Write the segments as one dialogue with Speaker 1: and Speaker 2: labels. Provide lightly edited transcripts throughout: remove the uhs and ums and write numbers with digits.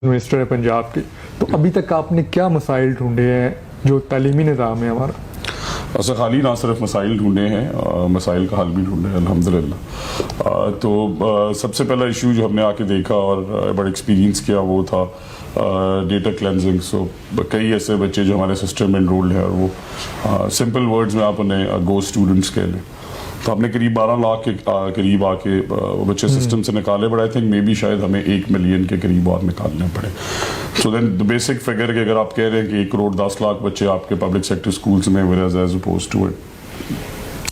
Speaker 1: Investor है पंजाब के, तो अभी तक आपने क्या मसाइल ढूंढे हैं जो तालीमी निज़ाम है हमारा?
Speaker 2: ऐसा खाली ना सिर्फ मसाइल ढूंढे हैं, मसाइल का हल भी ढूंढे हैं अल्हम्दुलिल्लाह। तो सबसे पहला इशू जो हमने आके देखा और बड़ा एक्सपीरियंस किया वो था डेटा क्लेंजिंग। सो कई ऐसे बच्चे जो हमारे सिस्टम में इनरोल्ड हैं और वो सिंपल वर्ड्स में आप उन्हें गो स्टूडेंट्स कह लें, तो हमने करीब 12 लाख के करीब आके वो बच्चे सिस्टम से निकाले, but I think maybe शायद हमें 1 मिलियन के करीब और निकालने पड़े। So then the basic figure कि अगर आप कह रहे हैं कि 1 करोड़ 10 लाख बच्चे आपके पब्लिक सेक्टर स्कूल्स में, whereas as opposed to it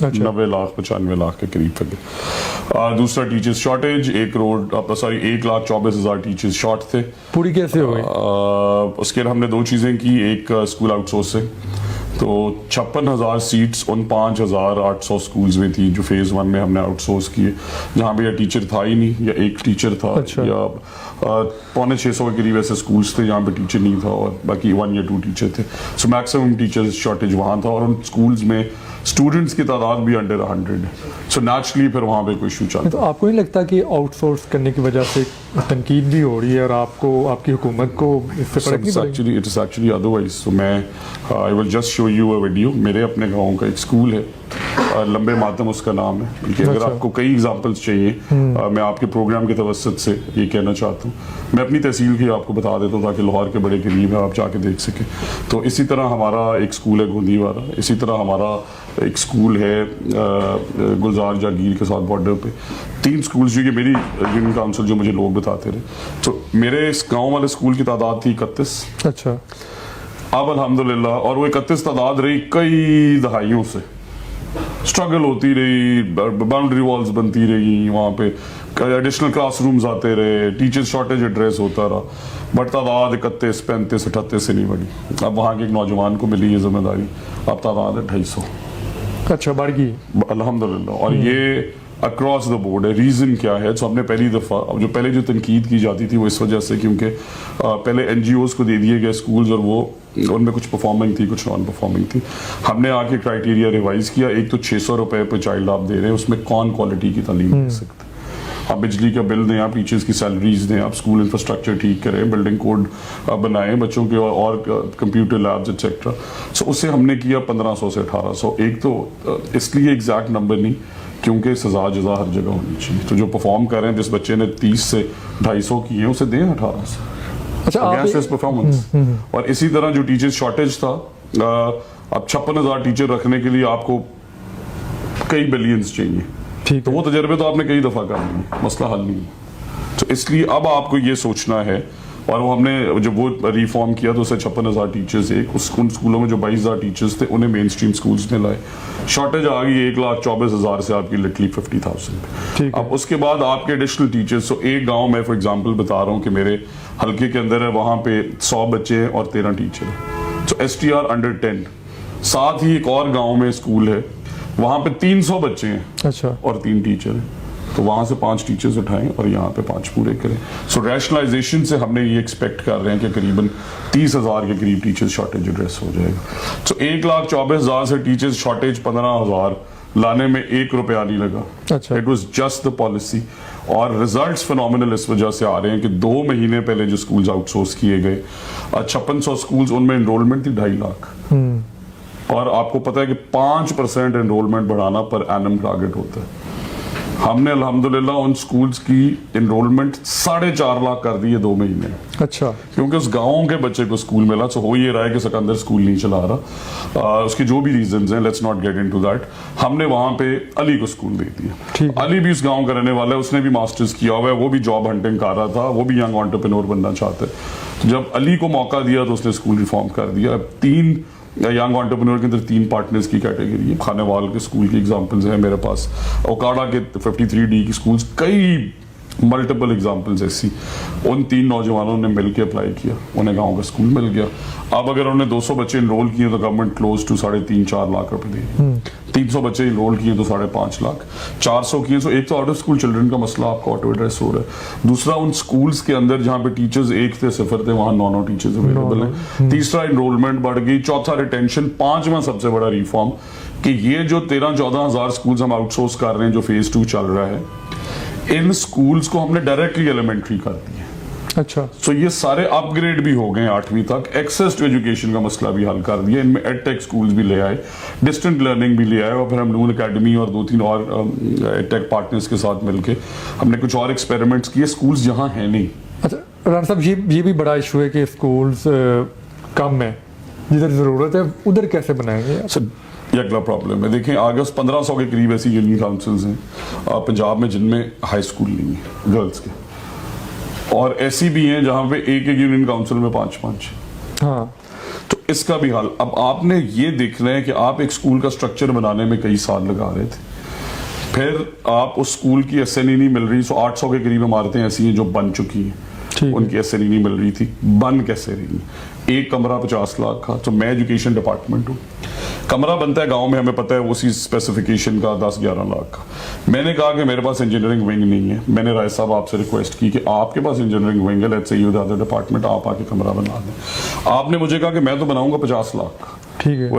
Speaker 2: 90 lakh 95 lakh के करीब फिगर। दूसरा टीचर्स शॉर्टेज, 1 लाख 24 हज़ार टीचर्स शॉर्ट थे।
Speaker 1: पूरी कैसे हो गई?
Speaker 2: उसके लिए हमने 2 चीज़ें की, एक स्कूल आउटसोर्सिंग, तो 56,000 सीट्स उन 5,800 स्कूल्स में थी जो फेज़ 1 में हमने आउटसोर्स किए, जहाँ पे या टीचर था ही नहीं या एक टीचर था।
Speaker 1: अच्छा।
Speaker 2: या 650 के करीब ऐसे स्कूल्स थे जहाँ पे टीचर नहीं था और बाकी 1 या 2 टीचर थे। सो मैक्सिमम टीचर्स शॉर्टेज वहाँ था और उन स्कूल्स में स्टूडेंट्स की तादाद भी अंडर 100 है। सो नेचुरली फिर वहाँ पे कोई इशू चलता।
Speaker 1: तो आपको नहीं लगता कि आउटसोर्स करने की वजह से तनकीद भी हो रही है और आपको, आपकी हुकूमत को इससे फर्क नहीं पड़ेगा?
Speaker 2: It is actually otherwise. So मैं I will just show you a video. मेरे अपने गाँव का एक स्कूल है, लंबे मातम उसका नाम है, क्योंकि अगर आपको कई एग्जांपल्स चाहिए मैं आपके प्रोग्राम के तवसत से ये कहना चाहता हूँ। मैं अपनी तहसील की आपको बता देता हूँ ताकि लाहौर के बड़े करीब है, आप जाके देख सकें। तो इसी तरह हमारा एक स्कूल है गोंदीवाला, इसी तरह हमारा एक स्कूल है गुलजार जागीर के साथ बॉर्डर पे। 3 स्कूल्स जो कि मेरी यूनियन काउंसिल जो मुझे लोग बताते रहे। तो मेरे इस गाँव वाले स्कूल की तादाद थी 31।
Speaker 1: अच्छा।
Speaker 2: अब अल्हम्दुलिल्लाह, और वो 31 तादाद रही कई दहाइयों से, स्ट्रगल होती रही, बाउंड्री वॉल्स बनती रही, वहाँ पे एडिशनल क्लासरूम्स आते रहे, टीचर शॉर्टेज एड्रेस होता रहा, बट तादाद 31, 35, 38 से नहीं बढ़ी। अब वहाँ के एक नौजवान को मिली ये जिम्मेदारी, अब तादाद है 250।
Speaker 1: अच्छा, बढ़ गई
Speaker 2: अल्हम्दुलिल्लाह। और ये अक्रॉस द बोर्ड है। रीज़न क्या है? तो हमने पहली दफ़ा, जो पहले जो तनकीद की जाती थी वो इस वजह से क्योंकि पहले NGOs को दे दिए गए स्कूल्स और वो उनमें कुछ परफॉर्मिंग थी, कुछ नॉन परफॉर्मिंग थी। हमने आके क्राइटेरिया रिवाइज किया। एक तो 600 रुपये पर चाइल्ड आप दे रहे हैं, उसमें कौन क्वालिटी की तालीम दे सकते हैं? आप बिजली का बिल दें, आप टीचर्स की सैलरीज दें, आप स्कूल इंफ्रास्ट्रक्चर ठीक करें, बिल्डिंग कोड बनाएं बच्चों के और कंप्यूटर लैब्स एक्सेट्रा। सो उससे हमने किया 1500 से 1800। एक तो इसलिए एग्जैक्ट नंबर नहीं क्योंकि सजा जजा हर जगह होनी चाहिए। तो जो परफॉर्म कर रहे हैं, जिस बच्चे ने 30 से 250 किए उसे दें 1800।
Speaker 1: अच्छा,
Speaker 2: अगेंस्ट परफॉर्मेंस। और इसी तरह जो टीचर शॉर्टेज था, अब 56,000 टीचर रखने के लिए आपको कई बिलियंस चाहिए।
Speaker 1: ठीक
Speaker 2: तो वो तजर्बे तो आपने कई दफ़ा कर लिए, मसला हल नहीं है। तो इसलिए अब आपको ये सोचना है, और वो हमने जब वो रिफॉर्म किया तो उससे 56,000 टीचर्स एक उन स्कूलों में जो 22,000 टीचर्स थे उन्हें मेन स्ट्रीम स्कूल्स में लाए। शॉर्टेज आ गई 1,24,000 से आपकी लिटरली 50,000। अब उसके बाद आपके एडिशनल टीचर्स, तो एक गाँव में फॉर एग्जाम्पल बता रहा हूँ कि मेरे हल्के के अंदर है, वहाँ पे 100 बच्चे हैं और 13 टीचर हैं। तो STR अंडर 10। साथ ही एक और गाँव में स्कूल है, वहाँ पे 300 बच्चे हैं।
Speaker 1: अच्छा।
Speaker 2: और 3 टीचर हैं। तो वहाँ से 5 टीचर्स उठाएं और यहाँ पे 5 पूरे करें। सो रैशनलाइजेशन से हमने ये एक्सपेक्ट कर रहे हैं कि करीबन 30,000 के करीब टीचर्स शॉर्टेज एड्रेस हो जाएगा। तो 1,24,000 से टीचर्स शॉर्टेज 15,000 लाने में 1 रुपया नहीं लगा।
Speaker 1: अच्छा।
Speaker 2: It was just the policy. और रिजल्ट्स फिनोमिनल इस वजह से आ रहे हैं कि 2 महीने पहले जो स्कूल्स आउटसोर्स किए गए, 5600 स्कूल्स, उनमें एनरोलमेंट थी 2.5 लाख। और आपको पता है कि 5% एनरोलमेंट बढ़ाना पर एनम टारगेट होता है। हमने अल्हम्दुलिल्लाह उन स्कूल्स की एनरोलमेंट 4.5 लाख कर दी है 2 महीने।
Speaker 1: अच्छा।
Speaker 2: क्योंकि उस गाँव के बच्चे को स्कूल मिला। तो हो ये रहा है कि सिकंदर स्कूल नहीं चला रहा, उसके जो भी रीजंस हैं, let's not get into that. हमने वहाँ पे अली को स्कूल दे दिया। अली भी इस गाँव का रहने वाला है, उसने भी मास्टर्स किया हुआ है, वो भी जॉब हंटिंग कर रहा था, वो भी यंग एंटरप्रेन्योर बनना चाहता है। जब अली को मौका दिया तो उसने स्कूल रिफॉर्म कर दिया। 3 यंग एंटरप्रेन्योर के अंदर 3 पार्टनर्स की कैटेगरी है। खानेवाल के स्कूल की एग्जांपल्स हैं मेरे पास, ओकाड़ा के 53D की स्कूल्स, कई मल्टीपल एग्जांपल्स ऐसी। उन 3 नौजवानों ने मिलकर अप्लाई किया, उन्हें गांव का स्कूल मिल गया। अब अगर उन्होंने 200 बच्चे इनरोल किए तो गवर्नमेंट क्लोज टू 3.5-4 लाख रुपए देगी। 300 बच्चे इनरोल किए तो 5.5 लाख। 400 किए तो एक तो आउट ऑफ स्कूल चिल्ड्रन का मसला आपका ऑटो एड्रेस हो रहा है। दूसरा, उन स्कूल्स के अंदर जहाँ पे टीचर्स 1 थे 0 थे, वहाँ 9 टीचर्स अवेलेबल है। तीसरा, इनरोलमेंट बढ़ गई। चौथा, रिटेंशन। 5वां सबसे बड़ा रिफॉर्म कि ये जो 13-14 हज़ार स्कूल्स हम आउटसोर्स कर रहे हैं, जो फेज 2 चल रहा है, इन स्कूल्स को हमने डायरेक्टली एलिमेंट्री कर दी है।
Speaker 1: अच्छा,
Speaker 2: तो ये सारे अपग्रेड भी हो गए 8वीं तक, एक्सेस टू एजुकेशन का मसला भी हल कर दिया, इनमें एडटेक स्कूल्स भी ले आए, डिस्टेंट लर्निंग भी ले आए, और फिर हम नून एकेडमी और 2-3 और एडटेक पार्टनर्स के साथ मिलके हमने कुछ और एक्सपेरिमेंट्स किए स्कूल्स जहां हैं नहीं।
Speaker 1: अच्छा राना साहब, ये भी बड़ा इशू है कि स्कूल्स कम है, जिधर ज़रूरत है उधर कैसे बनाएंगे आप?
Speaker 2: सर ये अगला प्रॉब्लम है। देखें अगस्त 1500 के करीब ऐसी यूनियन काउंसिल्स हैं पंजाब में जिनमें हाई स्कूल नहीं है गर्ल्स के, और ऐसी भी हैं जहां पे एक यूनियन काउंसिल में 5-5।
Speaker 1: हाँ,
Speaker 2: तो इसका भी हाल, अब आपने ये देखना है कि आप एक स्कूल का स्ट्रक्चर बनाने में कई साल लगा रहे थे, फिर आप उस स्कूल की एसएनई नहीं मिल रही, 800 के करीब इमारतें ऐसी हैं जो बन चुकी हैं, उनकी एसएनई नहीं मिल रही थी, बन कैसे रही? एक कमरा 50 लाख का, तो मैं एजुकेशन डिपार्टमेंट हूँ, कमरा बनता है गांव में हमें पता है उसी स्पेसिफिकेशन का 10-11 लाख का। मैंने कहा कि मेरे पास इंजीनियरिंग विंग नहीं है, मैंने राय साहब आपसे रिक्वेस्ट की कि आपके पास इंजीनियरिंग विंग है, let's say you the other department, आप आके कमरा बना दें। आपने मुझे कहा कि मैं तो बनाऊंगा 50 लाख का।
Speaker 1: ठीक है।